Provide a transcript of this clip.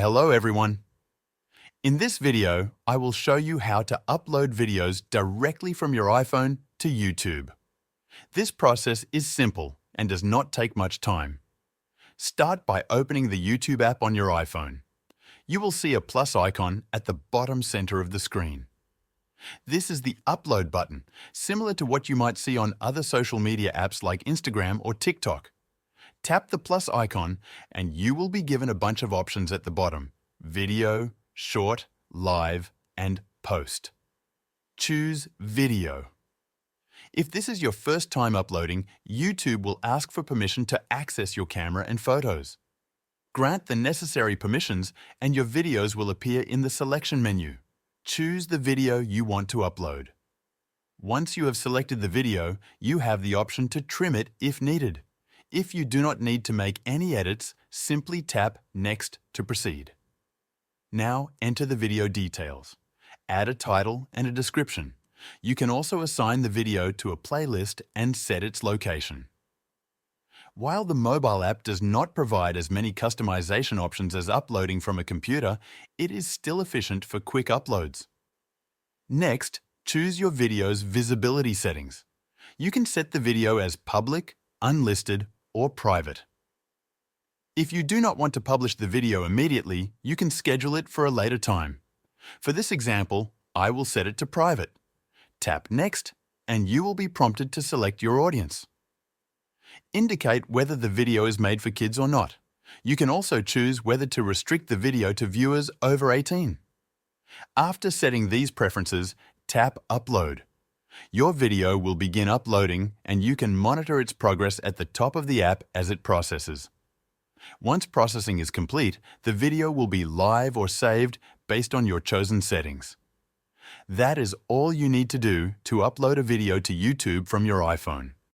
Hello everyone. In this video, I will show you how to upload videos directly from your iPhone to YouTube. This process is simple and does not take much time. Start by opening the YouTube app on your iPhone. You will see a plus icon at the bottom center of the screen. This is the upload button, similar to what you might see on other social media apps like Instagram or TikTok. Tap the plus icon and you will be given a bunch of options at the bottom: video, short, live, and post. Choose video. If this is your first time uploading, YouTube will ask for permission to access your camera and photos. Grant the necessary permissions and your videos will appear in the selection menu. Choose the video you want to upload. Once you have selected the video, you have the option to trim it if needed. If you do not need to make any edits, simply tap Next to proceed. Now enter the video details. Add a title and a description. You can also assign the video to a playlist and set its location. While the mobile app does not provide as many customization options as uploading from a computer, it is still efficient for quick uploads. Next, choose your video's visibility settings. You can set the video as public, unlisted, or private. If you do not want to publish the video immediately, you can schedule it for a later time. For this example, I will set it to private. Tap Next, and you will be prompted to select your audience. Indicate whether the video is made for kids or not. You can also choose whether to restrict the video to viewers over 18. After setting these preferences, tap Upload. Your video will begin uploading and you can monitor its progress at the top of the app as it processes. Once processing is complete, the video will be live or saved based on your chosen settings. That is all you need to do to upload a video to YouTube from your iPhone.